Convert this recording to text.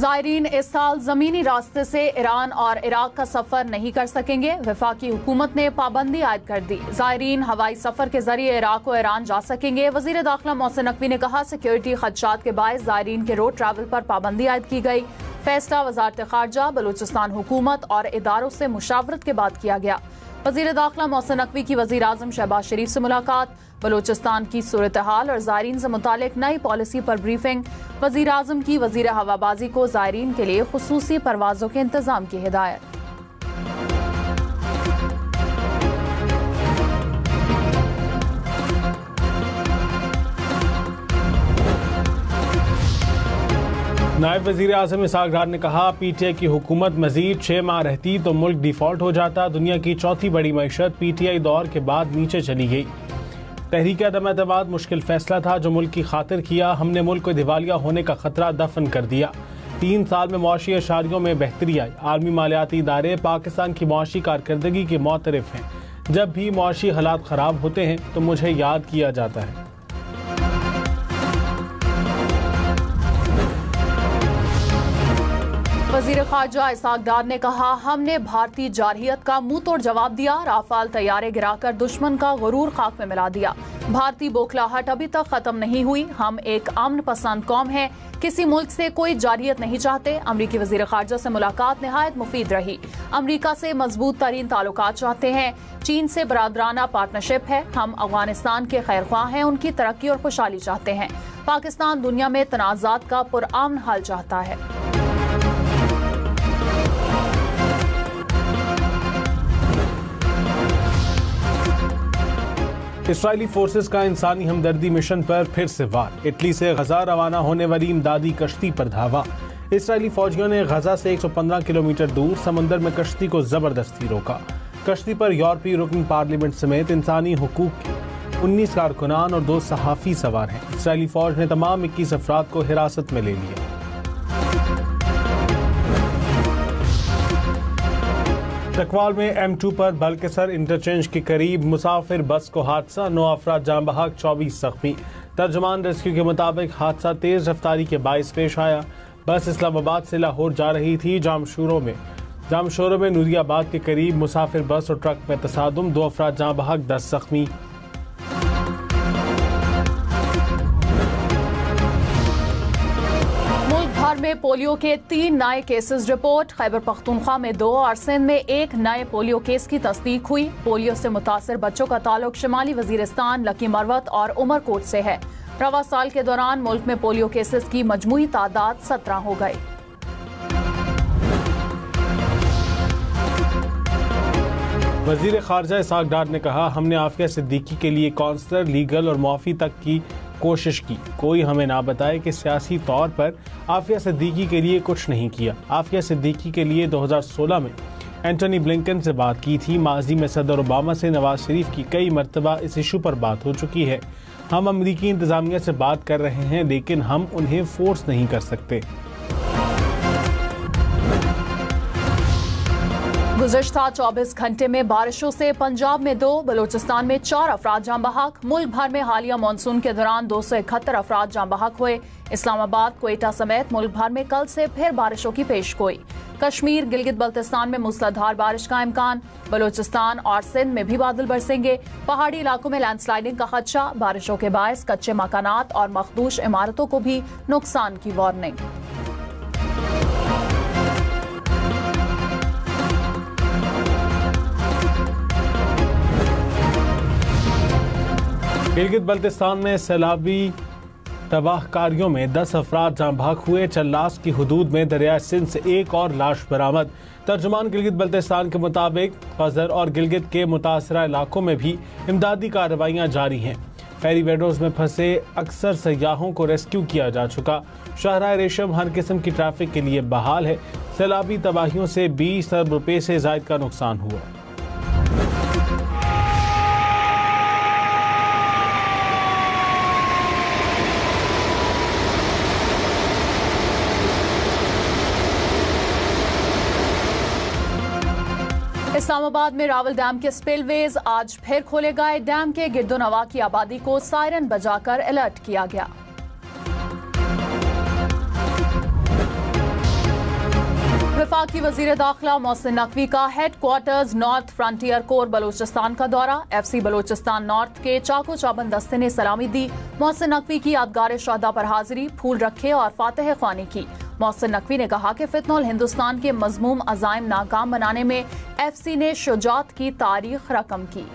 ज़ायरीन इस साल ज़मीनी रास्ते से ईरान और इराक का सफ़र नहीं कर सकेंगे। वफाकी हुकूमत ने पाबंदी आयद कर दी। ज़ायरीन हवाई सफ़र के जरिए इराक और ईरान जा सकेंगे। वज़ीर दाखिला मोहसिन नकवी ने कहा, सिक्योरिटी खदशात के बायस ज़ायरीन के रोड ट्रैवल पर पाबंदी आयद की गई। फैसला वज़ारत ख़ारजा, बलूचिस्तान हुकूमत और इदारों से मुशावरत के बाद किया गया। वज़ीर दाखिला मोहसिन नकवी की वज़ीर आज़म शहबाज शरीफ से मुलाकात, बलूचिस्तान की सूरत हाल और ज़ायरीन से मुतालिक नई पॉलिसी पर ब्रीफिंग। वज़ीर आज़म की वज़ीर हवाबाजी को ज़ायरीन के लिए खुसूसी परवाज़ों के इंतज़ाम की हिदायत। नायब वज़ीर आज़म इसहाक़ डार ने कहा, PTI की हुकूमत मज़ीद 6 माह रहती तो मुल्क डिफ़ॉल्ट हो जाता। दुनिया की चौथी बड़ी मईशत PTI दौर के बाद नीचे चली गई। तहरीक अदम एतमाद मुश्किल फैसला था जो मुल्क की खातिर किया। हमने मुल्क को दिवालिया होने का खतरा दफन कर दिया। 3 साल में मुआशी अशारियों में बेहतरी आई। आलमी मालियाती इदारे पाकिस्तान की मुआशी कारकर्दगी के मोतरफ हैं। जब भी मुआशी हालात ख़राब होते हैं तो मुझे याद किया जाता है। वज़ीर ख़ारजा इसहाक़ डार ने कहा, हमने भारतीय जारहियत का मुंह तोड़ जवाब दिया। राफाल तैयारे गिराकर दुश्मन का गुरूर खाक में मिला दिया। भारतीय बौखलाहट अभी तक खत्म नहीं हुई। हम एक अमन पसंद कौम हैं, किसी मुल्क से कोई जारहियत नहीं चाहते। अमरीकी वज़ीर ख़ारजा से मुलाकात नहायत मुफीद रही। अमरीका से मजबूत तरीन ताल्लुकात चाहते हैं। चीन से बरादराना पार्टनरशिप है। हम अफगानिस्तान के खैर ख्वाह हैं, उनकी तरक्की और खुशहाली चाहते हैं। पाकिस्तान दुनिया में तनाज़ात का पुरअमन हाल चाहता है। इसराइली फोर्सेस का इंसानी हमदर्दी मिशन पर फिर से वार। इटली से गजा रवाना होने वाली इमदादी कश्ती पर धावा। इसराइली फौजियों ने गजा से 115 किलोमीटर दूर समंदर में कश्ती को जबरदस्ती रोका। कश्ती पर यूरोपीय रुकन पार्लियामेंट समेत इंसानी हुकूक के 19 कारकुनान और 2 सहाफ़ी सवार हैं। इसराइली फौज ने तमाम 21 अफराद को हिरासत में ले लिया। चकवाल में M2 पर बलकेसर इंटरचेंज के करीब मुसाफिर बस को हादसा। 9 अफराद जान बहक, 24 जख्मी। तर्जमान रेस्क्यू के मुताबिक हादसा तेज रफ्तारी के बायस पेश आया। बस इस्लामाबाद से लाहौर जा रही थी। जामशोरों में नूरियाबाद के करीब मुसाफिर बस और ट्रक में तसादुम। 2 अफराद जान बहक, 10 जख्मी। में पोलियो के 3 नए केसेस रिपोर्ट। खैबर पख्तूनख्वा में 2 और सिंध में 1 नए पोलियो केस की तस्दीक हुई। पोलियो से मुतासर बच्चों का ताल्लुक शिमाली वजीरिस्तान, लकी मरवत और उमरकोट से है। रवा साल के दौरान मुल्क में पोलियो केसेस की मजमूई तादाद 17 हो गई। वज़ीर ख़ारजा इसहाक़ डार ने कहा, हमने आफिया सिद्दीकी के लिए काउंसलर, लीगल और मुआफ़ी तक की कोशिश की। कोई हमें ना बताए कि सियासी तौर पर आफिया सिद्दीकी के लिए कुछ नहीं किया। आफिया सिद्दीकी के लिए 2016 में एंटनी ब्लिंकन से बात की थी। माजी में सदर ओबामा से नवाज शरीफ की कई मरतबा इस इशू पर बात हो चुकी है। हम अमरीकी इंतजामिया से बात कर रहे हैं, लेकिन हम उन्हें फोर्स नहीं कर सकते। गुज़श्ता 24 घंटे में बारिशों से पंजाब में 2, बलूचिस्तान में 4 अफराद जान बहक। मुल्क भर में हालिया मानसून के दौरान 271 अफराद जान बहक हुए। इस्लामाबाद, क्वेटा समेत मुल्क भर में कल से फिर बारिशों की पेशगोई। कश्मीर, गिलगित बल्तिस्तान में मूसलाधार बारिश का इम्कान। बलूचिस्तान और सिंध में भी बादल बरसेंगे। पहाड़ी इलाकों में लैंडस्लाइडिंग का खदशा। बारिशों के बायस कच्चे मकानात और मखदूश इमारतों को भी नुकसान की वार्निंग। गिलगित बल्तिस्तान में सैलाबी तबाहकारियों में 10 अफराद जान बहक हुए। चल्लास की हुदूद में दरिया सिंध से 1 और लाश बरामद। तर्जुमान गिलगित बल्तिस्तान के मुताबिक खजर और गिलगित के मुतासरा इलाकों में भी इमदादी कार्रवाइयाँ जारी हैं। फेरी वेडोज में फंसे अक्सर सयाहों को रेस्क्यू किया जा चुका। शाहराह रेशम हर किस्म की ट्रैफिक के लिए बहाल है। सैलाबी तबाहियों से 20 अरब रुपये से ज़ायद का नुकसान हुआ। इस्लामाबाद में रावल डैम के स्पिलवेज आज फिर खोले गए। डैम के गिरदोनवा की आबादी को सायरन बजाकर अलर्ट किया गया। वफाकी वजीर दाखिला मोहसिन नकवी का headquarters north frontier core Balochistan का दौरा। FC बलूचिस्तान नॉर्थ के चाको चाबंद दस्ते ने सलामी दी। मोहसिन नकवी की यादगार शहदा पर हाजिरी, फूल रखे और फातह ख्वानी की। मोहसिन नकवी ने कहा कि फितनोल हिंदुस्तान के मजमूम अज़ाइम नाकाम बनाने में FC ने शुजात की तारीख रकम की।